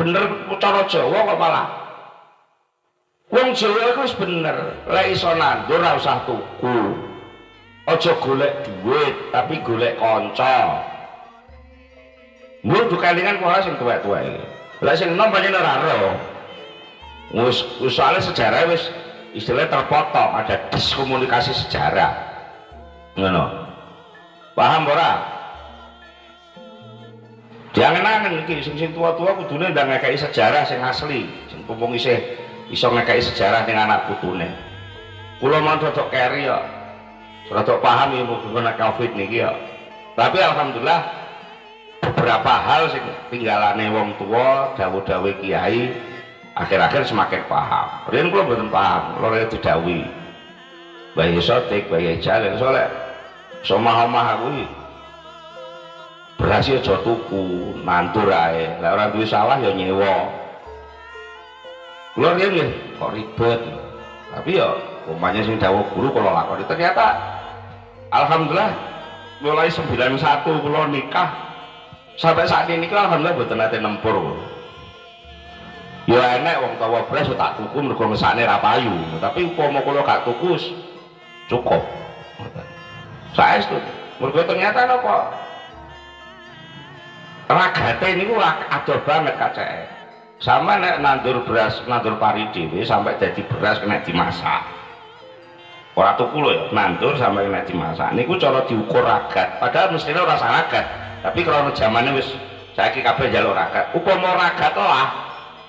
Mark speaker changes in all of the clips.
Speaker 1: bener cara Jawa kok malah. Wong Jawa iku wis bener, lek iso nandur ora usah tuku. Aja golek duit, tapi golek kanca. Mbok kelingan ora sing tuwek-tuwek iki. Lah sing enom pancen ora ero. Wis soalnya sejarah wis istilahnya terpotong, ada diskomunikasi sejarah. Ngono. Paham ora? Jangan-jangan iki sing tua-tua kudune ndang ngekeki sejarah sing asli, sing mumpung isih iso ngekeki sejarah ning anak putune. Kula mau dodok keri ya. Rada paham ya mengenai Covid niki ya. Tapi alhamdulillah beberapa hal sing tinggalane wong tua, dawuh-dawuh kiai akhir-akhir semakin paham. Riyen kula mboten paham, kula didhawuhi. Bayi sotik, bayi jalan soalnya somah-omah aku iki beras aja tuku, nandur ae. Lah ora duwe sawah ya nyewa. Kula riyen nggih kok ribet. Tapi ya umpamanya sing dawuh guru kula lakoni ternyata alhamdulillah mulai 91 kula nikah sampai saat ini kula alhamdulillah mboten nate nempur. Ya enek wong tawa beras tak tuku mergo ngesane ra payu, tapi upama kula gak tuku cukup. Saestu. Mergo ternyata napa? Ragate niku adoh banget kacake. Sama nek nandur beras, nandur pari dhewe sampai dadi beras kena dimasak. Ora tuku lho ya, nandur sampai kena dimasak. Niku cara diukur ragat. Padahal mestine ora ragat, tapi krana zamane wis saiki kabeh njaluk ragat. Upama ragat lah,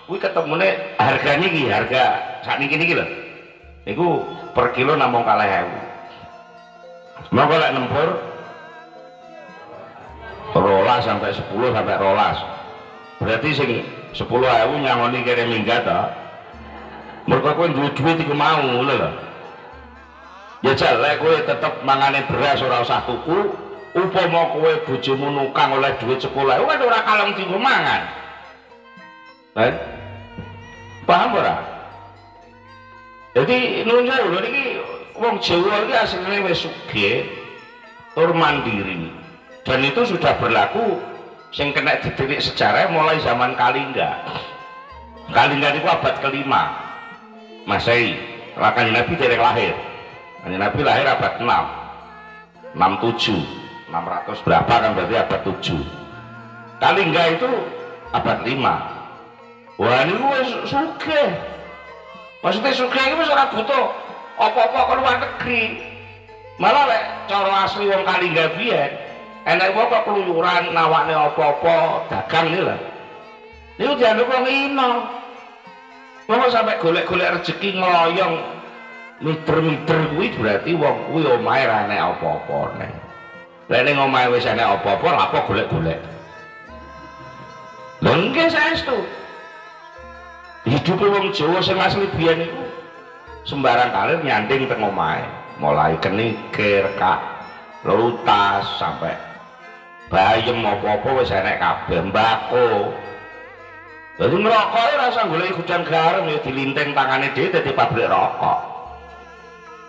Speaker 1: kuwi ketemune hargane iki, harga sakniki niki lho. Niku per kilo namung 4.000. Monggo lek nempur 12 sampai 10 sampai 12. Berarti sing 10.000 nyangoni kere minggat to. Mergo kowe duwe duit iku mau ngono lho. Ya jal lek kowe tetep mangane beras ora usah tuku, upama kowe bojomu nukang oleh duit 10.000 kan ora kalong dienggo mangan. Kan? Paham ora? Jadi nuwun sewu niki wong Jawa iki asline wis sugih tur mandiri. Dan itu sudah berlaku sing kena ditilik sejarah mulai zaman Kalingga. Kalingga itu abad ke-5 Masehi. Kanjeng Nabi dereng lahir. Kanjeng Nabi lahir abad 6. 67. 600 berapa kan berarti abad 7. Kalingga itu abad 5. Wah ini wis sugih. Maksudnya sugih iki wis ora butuh apa-apa ke luar negeri. Malah lek cara asli wong Kalingga biyen enek wong kok keluyuran nawakne apa-apa dagang iki lho. Niku dianggep wong ino. Wong sampe golek-golek rezeki ngloyong miter-miter kuwi berarti wong kuwi omahe ra enek apa-apane. Lah ning omahe wis enek apa-apa lha apa golek-golek. Lha nggih saestu. Hidup wong Jawa sing asli biyen iku sembarang kalir nyanding teng omahe. Mulai kenikir, kak, lutas sampai bayem apa-apa wis enek kabeh, mbako. Dadi ngrokok ora usah golek gudang garam ya dilinteng tangane dhewe dadi pabrik rokok.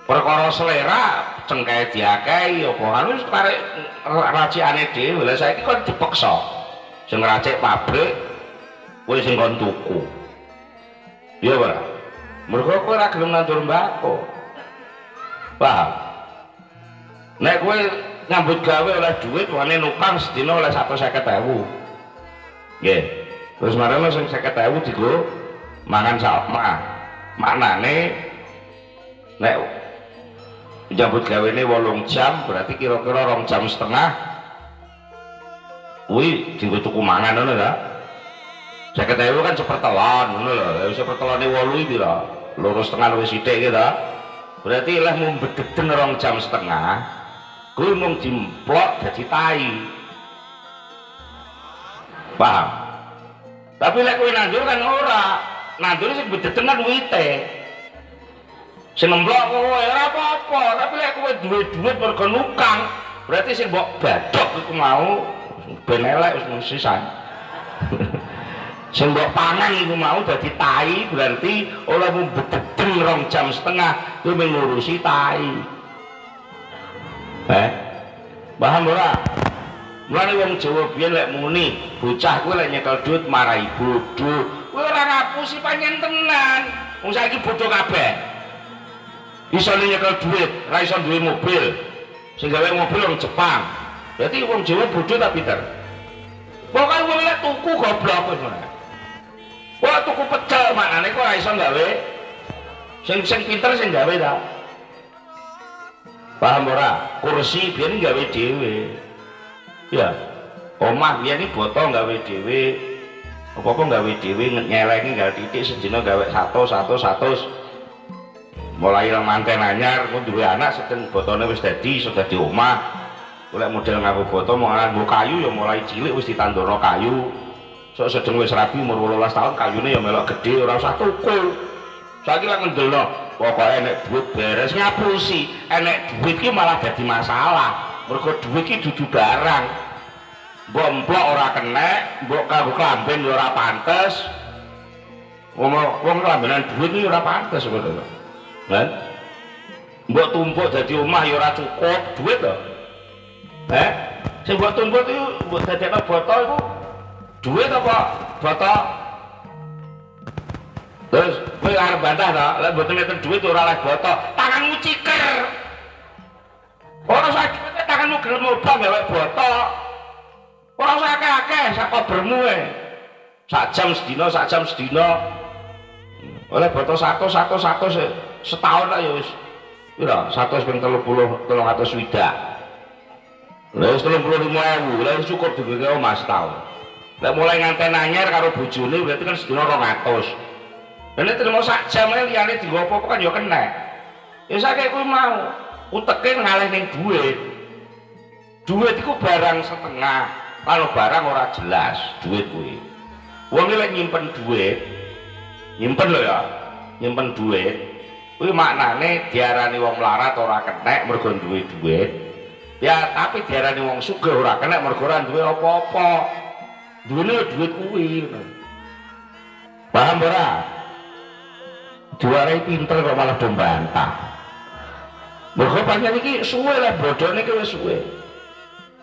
Speaker 1: Perkara selera cengkae diakehi apa anu wis tarik racikane dhewe. Lah saiki kon dipeksa. Sing ngracik pabrik kowe sing kon tuku. Iya ora? Mergo kowe ora gelem nandur mbako. Paham? Nek kowe nyambut gawe oleh duit wane nukang sedina oleh 150.000. Nggih. Terus marane sing 50.000 digo mangan sama. Maknane nek nyambut gawene 8 jam berarti kira-kira 2 jam setengah kuwi dienggo tuku mangan ngono ta. 50.000 kan sepertelon ngono lho. Sepertelone 8 iki pira? 2,5 luwih sithik iki ta. Berarti lah mau bededen 2 jam setengah kuwi mung dimplok dadi tai. Paham? Tapi lek kowe nandur kan ora. Nandur sing bededen kan duwite. Sing nemplok kowe ora apa-apa, tapi lek kowe duwe duit mergo nukang, berarti sing mbok badhok iku mau ben elek wis mung sisan. Sing mbok pangan iku mau dadi tai, berarti oleh mung bededen 2 jam setengah kowe ngurusi tai. Paham ora? Mulane wong Jawa biyen lek muni bocah kuwi lek nyekel dhuwit marahi bodho kuwi ora ngapusi panjen tenan wong saiki bodho kabeh iso nyekel dhuwit ora iso duwe mobil sing gawe mobil wong Jepang berarti wong Jawa bodho ta pinter pokoke wong lek tuku goblok ngono kok tuku pecel maknane kok ora iso gawe sing pinter sing gawe ta paham ora kursi biyen gawe dhewe ya omah biyen iki boto gawe dhewe apa-apa gawe dhewe nyelengi gawe titik sedina gawe 100 mulai lang manten anyar ku duwe anak sedeng botone wis dadi iso dadi omah golek model nganggo boto mau nganggo kayu ya mulai cilik wis ditandono kayu sok sedeng wis rabi umur 18 tahun kayune ya melok gede ora usah tukul saiki lak ngendelno pokoke enek duit beres ngapusi enek duit ki malah dadi masalah mergo duit ki dudu barang mbok emplok ora kenek mbok kanggo klamben ora pantes wong klambenan duit iki ora pantes ngono kan mbok tumpuk dadi omah ya ora cukup duit to sing mbok tumpuk iki mbok dadekno botol iku duit apa botol terus kowe arep bantah to lek mboten enten duit ora oleh botol tanganmu ciker ora usah tanganmu gelem obah gawe botol ora usah akeh-akeh sak kobermu sak jam sedina oleh botol 100 setahun lah ya wis pira 100 ping 30 300 swidak lha wis 35.000 lha wis cukup digawe omah setahun lek mulai nganten anyar karo bojone berarti kan sedina 200 lha terima sak jam liyane dienggo apa-apa kan ya kena ya saiki kuwi mau uteke ngalih ning duit iku barang setengah kalau barang ora jelas duit kuwi wong lek nyimpen duit nyimpen lho ya nyimpen duit kuwi maknane diarani wong melarat ora kenek mergo duwe duit ya tapi diarani wong sugih ora kenek mergo ora duwe apa-apa duwene duit kuwi paham ora diwarai pinter kok malah do bantah mergo pancen iki suwe lah bodhone iki wis suwe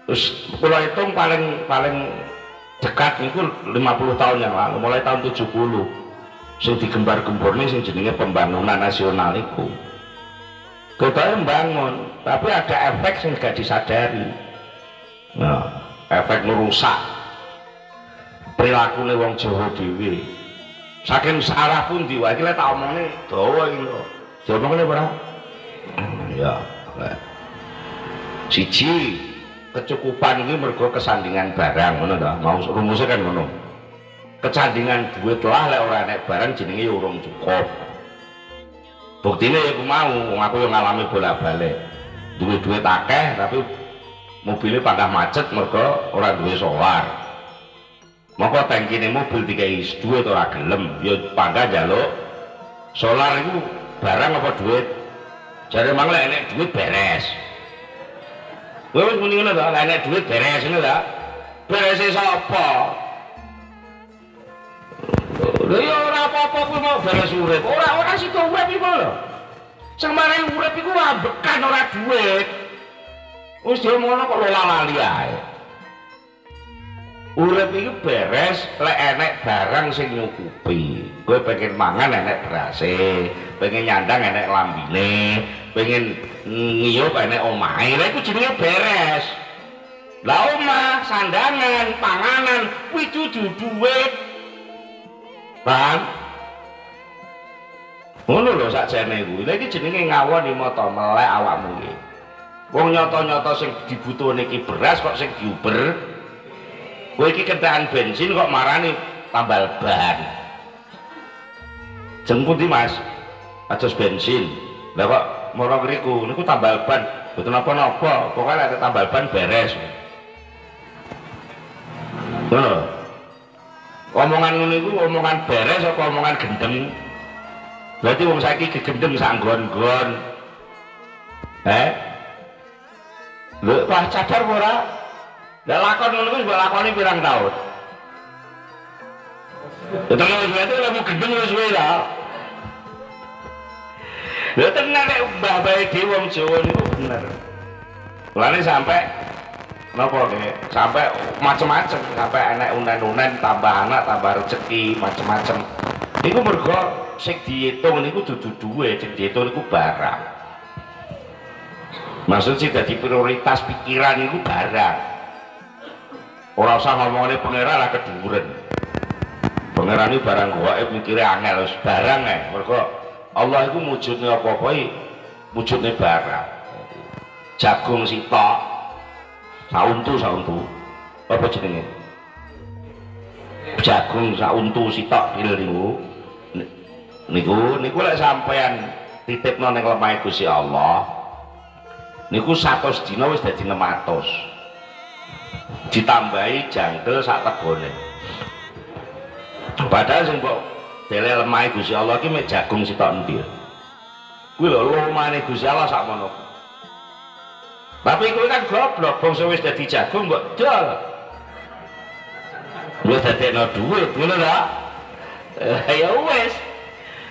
Speaker 1: terus kula hitung paling dekat niku 50 tahun yang lalu mulai tahun 70 sing digembar-gemborne sing jenenge pembangunan nasional iku ketoke mbangun tapi ada efek sing gak disadari nah efek merusak perilakune wong Jawa dhewe saking salah pun diwaki lek tak omongne dawa iki lho diomongne ora ya siji kecukupan iki mergo kesandingan barang ngono ta mau rumusnya kan ngono kecandingan duit lah lek ora enek barang jenenge ya urung cukup buktine ya aku mau wong aku yang ngalami bolak-balik duwe duit akeh tapi mobilnya pangkah macet mergo ora duwe solar maka tangkine mobil dikai duit ora gelem ya pangkah njaluk solar itu barang apa duit jare mang lek enek duit beres kowe wis muni ngono to lek enek duit beres ngono ta berese sapa lha ya ora apa-apa kuwi mau beres urip ora situ urip iku lho sing marang urip iku ambekan ora duit wis diomongono kok lali ae urip iki beres lek enek barang sing nyukupi kowe pengen mangan enek berase pengen nyandang enek lambine pengen ngiyup enek omahe lha iku jenenge beres lah omah sandangan panganan kuwi dudu duit paham ngono lho sakjane kuwi lha iki jenenge ngawoni mata melek awakmu iki wong nyata-nyata sing dibutuhne iki beras kok sing diuber kowe iki kentekan bensin kok marani tambal ban jengku ndi Mas atus bensin lha kok mara ngriku niku tambal ban mboten napa-napa pokoke lek tambal ban beres ngono omongan ngono iku omongan beres apa omongan gendeng berarti wong saiki gegendeng sak nggon-nggon lho wah cadar ora lah lakon ngono kuwi mbok lakoni pirang taun terus berarti lek mau gendeng wis suwe ta lho tenan nek mbah bae dhewe wong Jawa niku bener mulane sampe Napa nggih? Sampai macem-macem, sampai enek unen-unen, tambah anak, tambah rezeki, macem-macem. Niku mergo sing diitung niku dudu duwe, sing diitung niku barang. Maksud sih dadi prioritas pikiran niku barang. Ora usah ngomongane pangeran lah keduren. Pangeran iki barang gaib mikire angel wis barang ae. Mergo Allah iku wujudne apa-apa iki wujudne barang. Jagung sitok sauntu apa jenenge? Jagung sauntu sitok niku lek sampean titipno ning lemahe Gusti Allah niku 100 dina wis dadi 600 ditambahi jangkel sak tegone padahal sing mbok dele lemahe Gusti Allah ki mek jagung sitok endi kuwi lho lumane Gusti Allah sakmono tapi kowe kan goblok bangsa wis dadi jagung mbok dol wis dadekno dhuwit ngono lho ya wis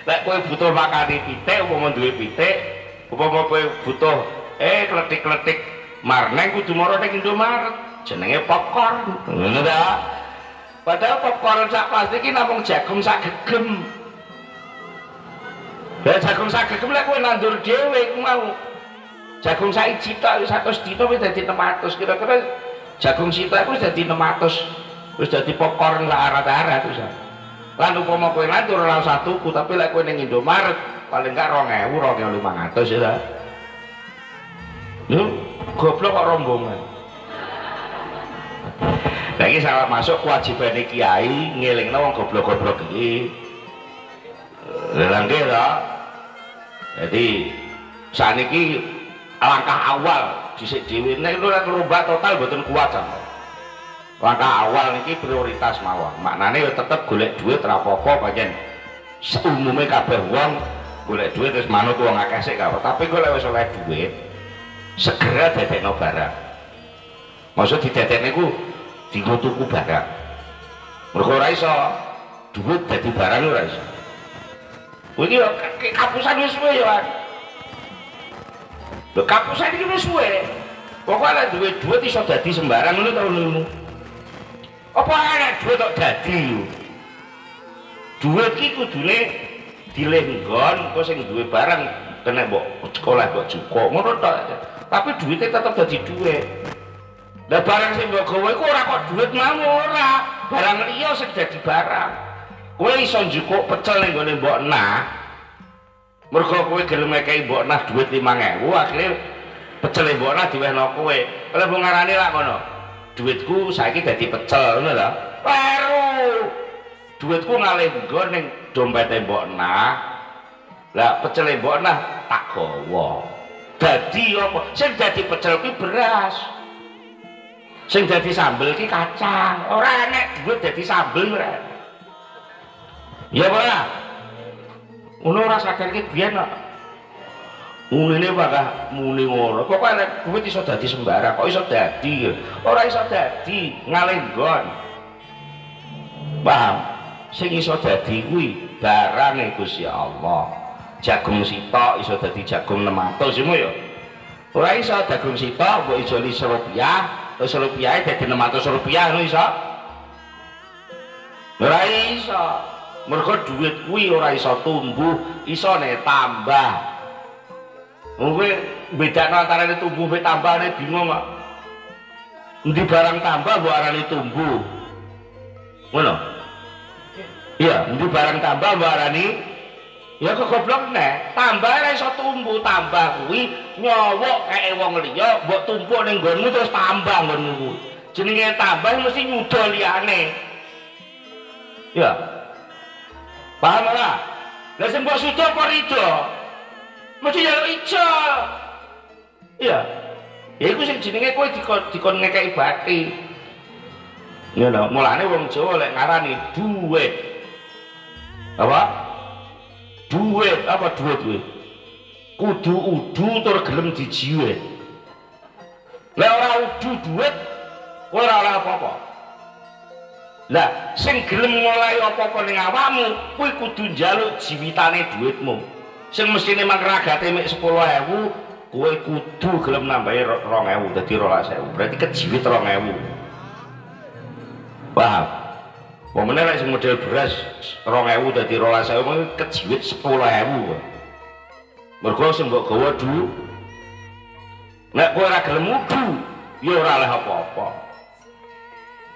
Speaker 1: lek kowe butuh makani pitik upama duwe pitik upama kowe butuh kletik-kletik marneng kudu mara ning Indomaret jenenge popcorn ngono ta padahal popcorn sak pasti iki namung jagung sak gegem lha jagung sak gegem lek kowe nandur dhewe ku mau jagung saiji tok 100 dina wis dadi 600 kira-kira jagung sitok wis dadi 600 wis dadi popcorn sak arat-arat wis lan upama kowe nandur ora usah tuku tapi lek kowe ning Indomaret paling gak 2000 2500 ya ta lho goblok kok rombongan lagi salah masuk kewajiban kiai ngelingno wong goblok-goblok iki lha nggih ta jadi saniki langkah awal dhisik dhewe nek ngerombak total mboten kuat sampe langkah awal niki prioritas mawon maknane ya tetep golek duit ora apa-apa pancen umume kabeh wong golek duit terus manut wong akeh sik gak tapi golek wis oleh duit segera dadekno barang maksud didadekne ku dienggo tuku barang mergo ora iso duit dadi barang ora iso kuwi iki kapusan wis suwe ya lho kapusan iki wis suwe pokoke lek duwe duit iso dadi sembarang ngono ta ngono apa ana duit kok dadi duit ki kudune dilenggon kok sing duwe barang kena mbok sekolah mbok cukup ngono tok tapi duitnya tetap dadi duit lah barang sing mbok gawe iku ora kok duit mau ora barang liya sing dadi barang kowe iso njukuk pecel ning gone mbok nah mergo kowe gelem ngekeki mbok nah duit 5.000 akhire pecel mbok nah diwehno kowe lha mbok ngarani lak ngono duitku saiki dadi pecel ngono lho baru duitku ngalih nggon ning dompet mbok nah lah pecel mbok nah tak gawa dadi apa sing dadi pecel ki beras sing dadi sambel ki kacang ora enek duit dadi sambel ora ya ora ngono ora sadar ki biyen kok unine bakal muni ngono pokoke nek duit iso dadi sembarang kok iso dadi ora iso dadi ngalih nggon paham sing iso dadi kuwi barange Gusti Allah jagung sitok iso dadi jagung 600 ya ora iso jagung sitok mbok ijoli rupiah terus rupiahe dadi 600 rupiah ngono iso ora iso mergo duit kuwi ora iso tumbuh isone tambah kowe bedakno antarane tumbuh mbek tambahane bingung kok endi barang tambah mbok arani tumbuh ngono iya endi barang tambah mbok arani ya kok goblok nek tambah ora iso tumbuh tambah kuwi nyowok kae wong liya mbok tumpuk ning nggonmu terus tambah nggonmu jenenge tambah mesti nyuda liyane ya paham ora lha sing mbok suda apa rido mesti jaluk ijo iya ya iku sing jenenge kowe dikon ngekeki bati ngono mulane wong Jawa lek ngarani duit apa duit apa duit kuwi kudu udu tur gelem dijiwe lek ora udu duit ora oleh apa-apa lah sing gelem ngoleh apa-apa ning awakmu kuwi kudu njaluk jiwitane duitmu sing mestine mangkragate mek 10.000 kowe kudu gelem nambahi 2000 dadi 12.000 berarti kejiwit 2000 paham pemene lek sing model beras 2000 dadi 12.000 kejiwit 10.000 mergo sing mbok gawa du nek kowe ora gelem mudu ya ora oleh apa-apa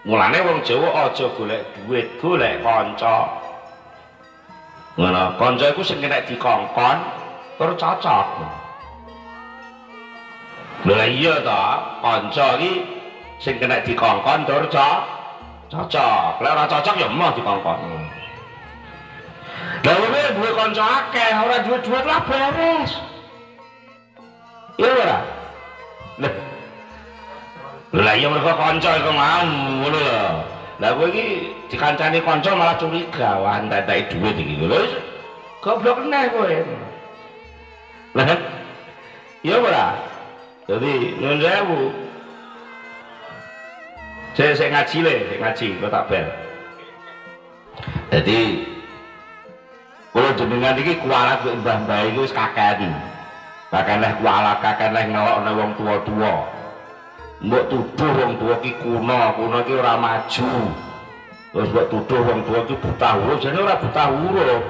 Speaker 1: mulane wong Jawa aja golek duit golek kanca ngono kanca iku sing kena dikongkon tur cocok lha iya ta kanca iki sing kena dikongkon tur cocok lek ora cocok ya emoh dikongkon lha kowe duwe kanca akeh ora duwe duit lah beres iya ora lha iya mergo kanca iku mau ngono lho lah kowe iki dikancani kanca malah curiga wah entek duit iki lho goblok neh kowe lah iya ora jadi nyun sewu saya ngaji le kok tak bel jadi kalau jenengan iki kualat mbah-mbah iku wis kakean bahkan leh kualat kakean leh ngelokno wong tua-tua mbok tuduh wong tua ki kuno ki ora maju terus mbok tuduh wong tua ki buta huruf jane ora buta huruf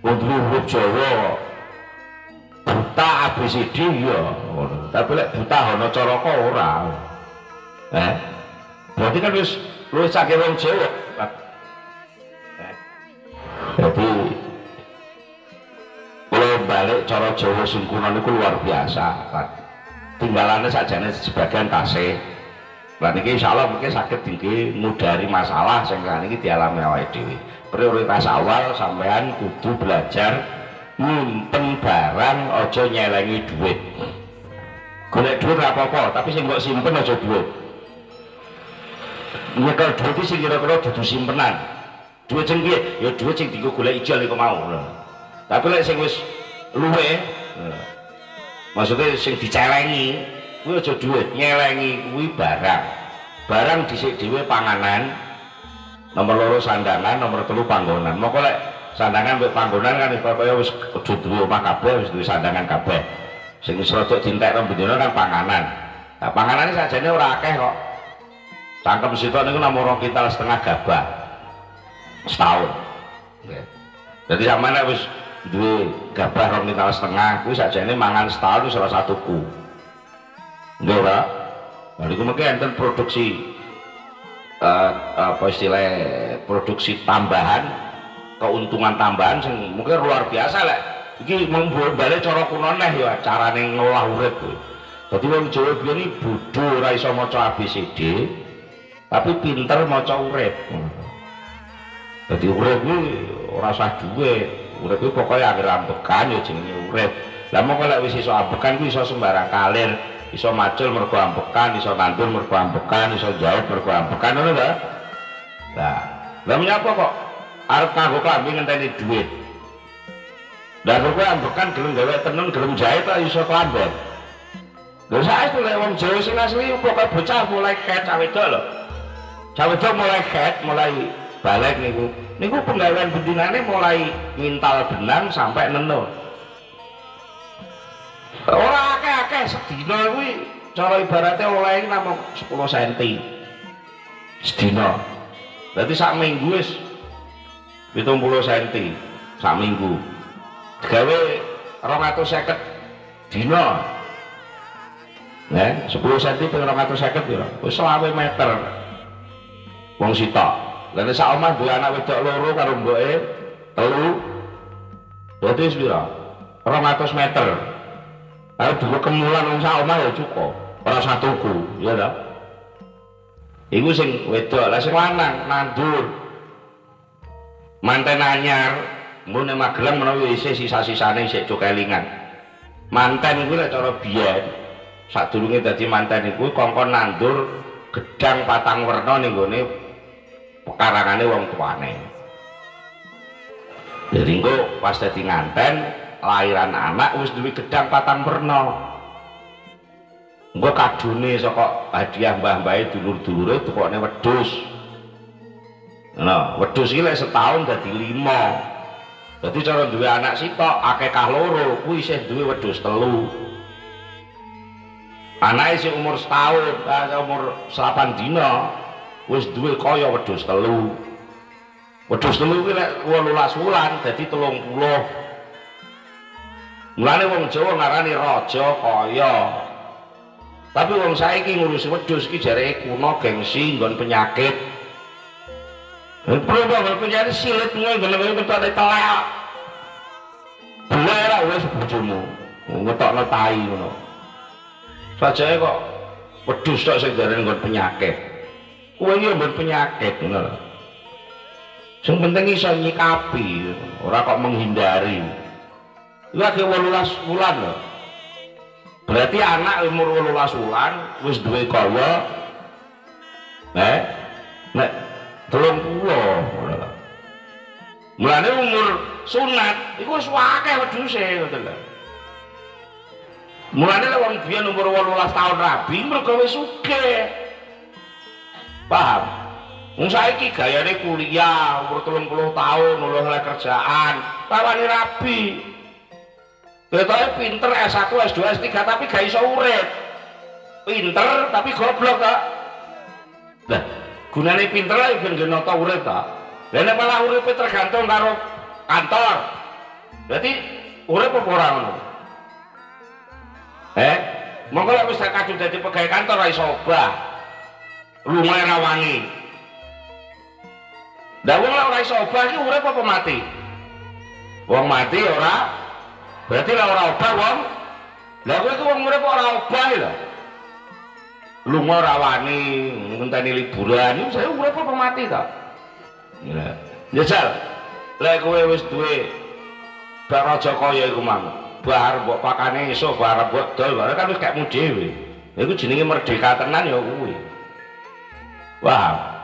Speaker 1: wong huruf Jawa buta ABCD ya tapi lek buta ana caraka ora berarti kan wis luwih saking wong Jawa jadi kalau balik cara Jawa sing kuno niku luar biasa tinggalannya sajane sebagian tasih lan iki insyaallah mungkin saged dingge ngudari masalah sing sakniki dialami awake dhewe prioritas awal sampean kudu belajar nyimpen barang aja nyelengi duit golek duit ora apa-apa tapi sing mbok simpen aja duit nyekel duit sing kira-kira dudu simpenan duit sing piye ya duit sing dienggo golek ijol iku mau tapi lek sing wis luwe maksudnya sing dicelengi kuwi aja duit nyelengi kuwi barang dhisik dhewe panganan nomor 2 sandangan nomor 3 panggonan moko lek sandangan mbek panggonan kan kaya wis kudu duwe omah kabeh wis duwe sandangan kabeh sing wis rada dintek rong bendina kan panganan nah panganane sajane ora akeh kok cangkem sitok niku namung 2,5 kintal gabah setahun jadi sampeyan wis duwe gabah 2,5 kintal kuwi sajane mangan setahun wis ora satuku nggih ora lha niku mengke enten produksi apa istilah produksi tambahan keuntungan tambahan sing mungkin luar biasa lek iki balik cara kuno neh ya carane ngolah urip kuwi dadi wong Jawa biyen iki bodho ora iso maca ABCD tapi pinter maca urip dadi urip kuwi ora usah duwe urip kuwi pokoke anggere ambekan ya jenenge urip lah moko lek wis iso ambekan kuwi iso sembarang kalir iso macul mergo ambekan iso nandur mergo ambekan iso jahit mergo ambekan ngono lho lah menyapa kok arep kanggo klambi ngenteni duit lah kowe ambekan gelem gawe tenun gelem jahit ta iso klamben lho saiki lek wong Jawa sing asli pokoke bocah mulai ket cawedok lho cawedok mulai ket mulai balik niku penggawean bendinane mulai mintal benang sampai nenun ora akeh-akeh sedina kuwi cara ibaratnya oleh namung 10 cm sedina berarti sak minggu wis 70 cm sak minggu gawe 250 dina 10 cm ping 250 pira wis 20 meter wong sitok lha sak omah duwe anak wedok loro karo mboke telu berarti wis pira 200 meter ayo dulu kemulan wong sak omah ya cukup ora satuku ya ta iku sing wedok lah sing lanang nandur manten anyar mun nek Magelang menawi isih sisa-sisane isih cokelingan manten kuwi lek cara biyen sadurunge dadi manten iku kongkon nandur gedang patang werna ning gone pekarangane wong tuane jadi engko pas dadi nganten lahiran anak wis duwe gedang patang werna engko kadune saka hadiah mbah-mbahe dulur-dulure tukokne wedhus nah wedhus iki lek setahun dadi 5 Dadi cara duwe anak sitok akekah loro kuwi isih duwe wedhus telu. Anake sing umur setahun, umur 8 dina wis duwe kaya wedhus telu. Wedhus telu kuwi nek 18 wulan dadi 30. Mulane wong Jawa ngarani raja kaya. Tapi wong saiki ngurusi wedhus iki jareke kuna gengsi nggon penyakit. Perlu penyakit silit ngene ketok telek. Beler wis bojomu. Ngetokno tai ngono. Sajake kok wedhus tok sing jarene nggon penyakit. Kuwi yo nggon penyakit ngono. Sing penting iso nyikapi, ora kok menghindari. Lagi 18 bulan lho. Berarti anak umur 18 bulan wis duwe kaya nek 30. Mulane umur sunat iku wis akeh wedhuse ngoten lho. Mulane lek wong biyen umur 18 tahun rabi mergo wis sugih. Paham? Wong saiki gayane kuliah umur 30 tahun oleh kerjaan, tawani rabi. Ketoke pinter S1, S2, S3 tapi gak iso urip. Pinter tapi goblok kok. Lah, gunane pinter ae ben nata urip ta. Lah nek malah uripe tergantung karo kantor. Berarti urip apa ora ngono? Monggo lek wis kadung dadi pegawai kantor ra iso obah. Lungae ra wani. Lah wong ora iso obah iki urip apa mati? Wong mati ora berarti lah ora obah wong. Lah kowe iku wong urip ora obah lho. Lunga ora wani, ngenteni liburan, saya urip apa mati ta? Ya. Jajal. Lek kowe wis duwe bak raja kaya iku mang, bar mbok pakane esuk bar mbok dol, bar kan wis kakmu dhewe. Iku jenenge merdeka tenan ya kuwi. Wah.